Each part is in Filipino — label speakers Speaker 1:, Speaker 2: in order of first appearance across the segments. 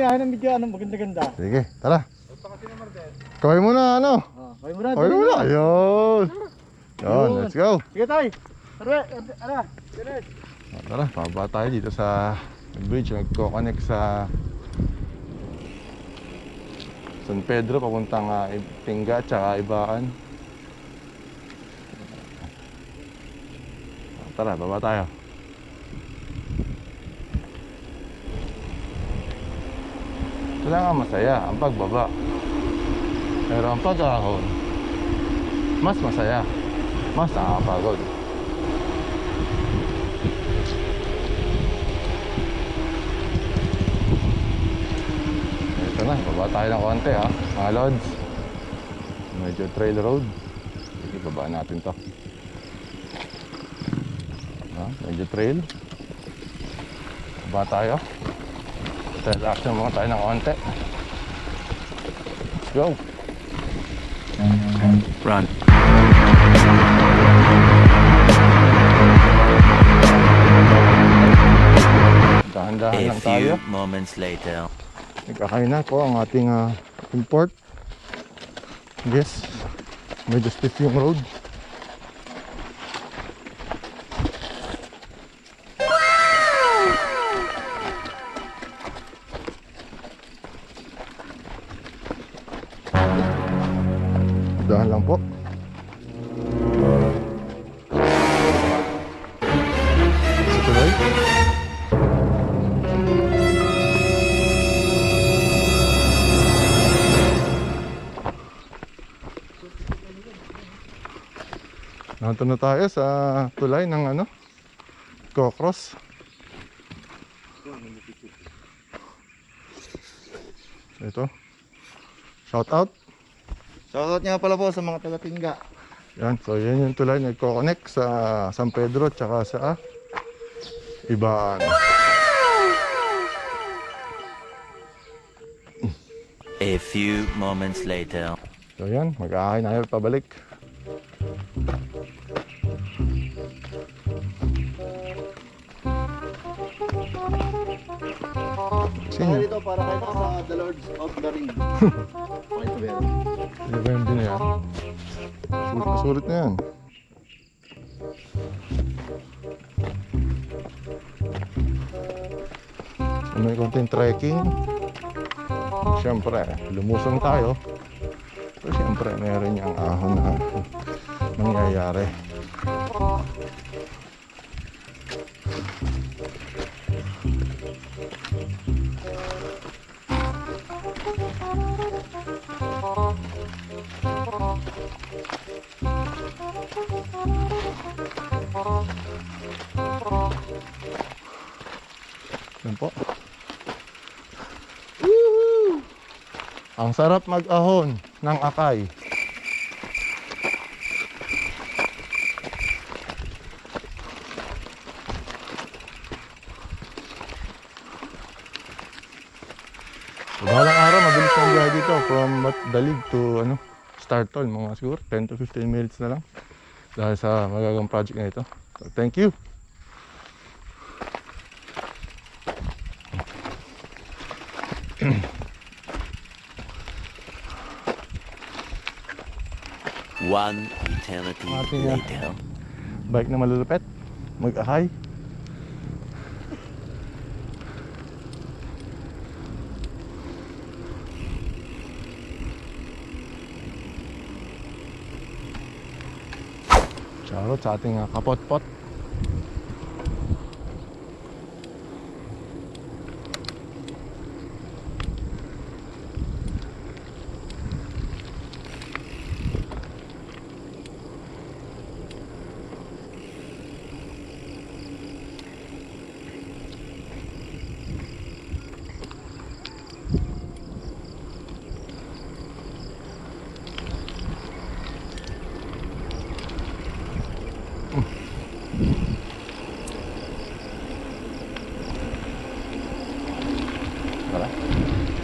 Speaker 1: biyahe ng medyo maganda-ganda.
Speaker 2: Sige, tara. Kaway muna, ano?
Speaker 1: Kaway muna.
Speaker 2: Kaway muna, ayun. Yun, let's go.
Speaker 1: Sige tayo. Tara, Dennis.
Speaker 2: Tara, pababa tayo dito sa bridge. Nagko-connect sa San Pedro, papuntang Ipinga, tsaka Ibaan. Tara, baba tayo. Ito lang ang masaya, ang pagbaba. Pero ang pag-ahon, mas masaya, mas nakakapagod. Ito na, baba tayo ng konti ha, mga lods. Medyo trail road. Sige, babaan natin to. Medyo trail. Baba tayo. Trail action muna tayo ng konti. Let's go. Run. Dahan-dahan lang tayo.
Speaker 3: A few moments later.
Speaker 2: Nagkakain na po ang ating import. Yes, medyo stiff yung road. Dahan lang po. Tuloy. Nandito na tayo sa tulay ng Cocross. Ito. Shout out.
Speaker 1: Shoutout nga pala po sa mga taga-Tingga.
Speaker 2: Yan, so yan yung tulay nagko-connect sa San Pedro tsaka sa Ibaan.
Speaker 3: A few moments later.
Speaker 2: So yan, mag-aakay na yun pabalik.
Speaker 1: Sino? Dito para kayo sa The Lords of the Ring. Okay, ito yan.
Speaker 2: Depende na yan. Sulit na yan. So may konting trekking. Siyempre, lumusong tayo. Pero siyempre, meron yung ahon na nangyayari. Yan po. Woohoo! Ang sarap mag-ahon ng akay. Bahalang araw, mabilis na biyahe dito from Dalig to Startol, mga siguro 10 to 15 minutes na lang dahil sa magagang project na ito. So, thank you.
Speaker 3: One eternity later.
Speaker 2: Bike na malulupet, mag-akay. Charot sa ating kapot-pot.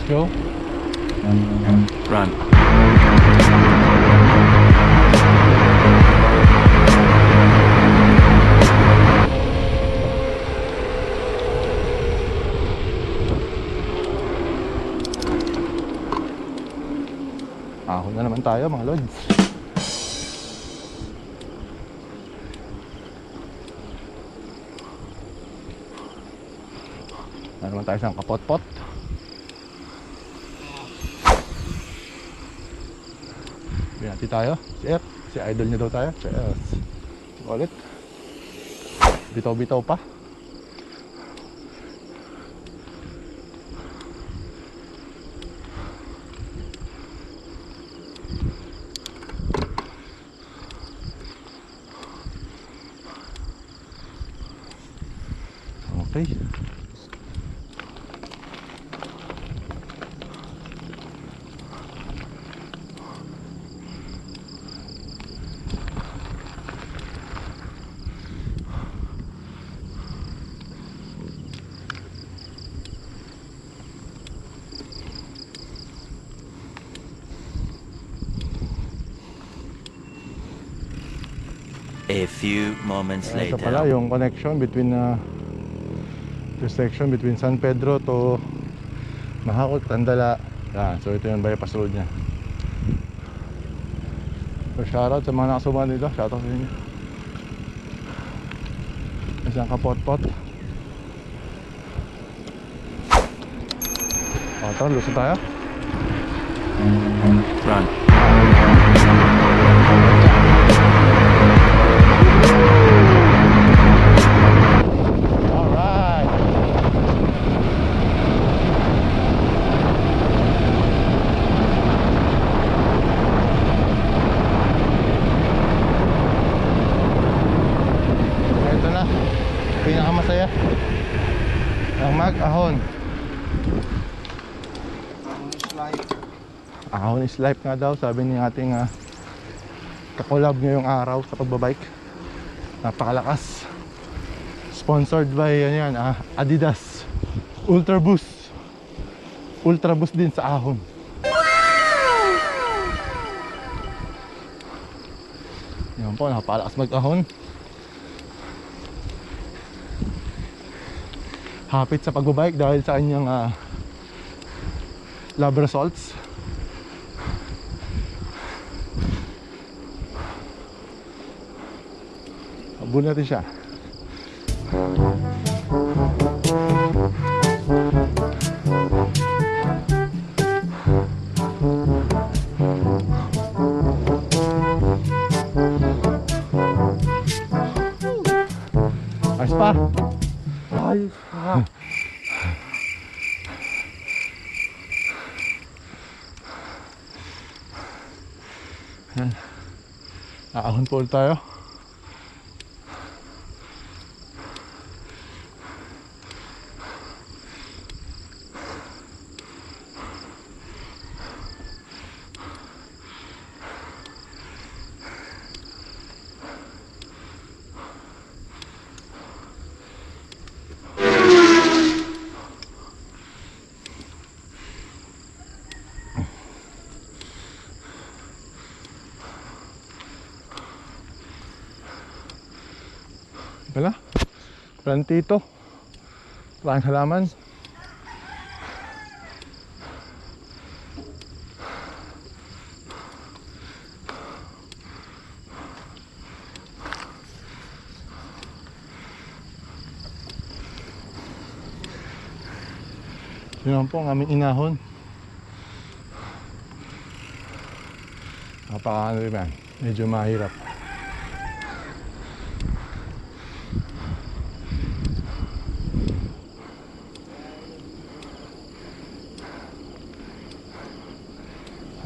Speaker 2: Go.
Speaker 3: Run.
Speaker 2: Ahon na naman tayo mga lods. Na naman tayo sa kapot-pot. Binati tayo. Cheers. Si idol niya daw tayo. Cheers. Ulit. Bitaw-bitaw pa. Okay.
Speaker 3: A few moments
Speaker 2: Ito pala
Speaker 3: later.
Speaker 2: yung connection between intersection between San Pedro to Mahakot, Tandala. Yan, so ito yung bypass road niya. So shoutout sa mga nakasuman dito. Shoutout sa inyo. Isang kapot-pot. Tara, luso tayo.
Speaker 3: Run.
Speaker 2: Alright. Ito na, pinakamasaya ang mag-ahon. Ahon is life nga daw, sabi ni ating kakolab ngayong araw sa pagbabike. Napakalakas. Sponsored by Adidas Ultra Boost. Ultra Boost din sa ahon. Yan po, napakalakas mag-ahon. Hapit sa pagbabike dahil sa kanyang lab results. Abun natin siya. Ayos pa. Ayos pa. Aahon po ulit tayo. Wala. Plantito. Walang halaman. Yun lang po ang aming inahon. Napaka yan. Medyo mahirap.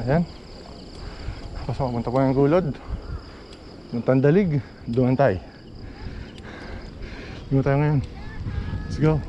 Speaker 2: Ayan. Tapos pumunta po yung gulod. Yung Tandalig, Duantay. Yun tayo ngayon. Let's go.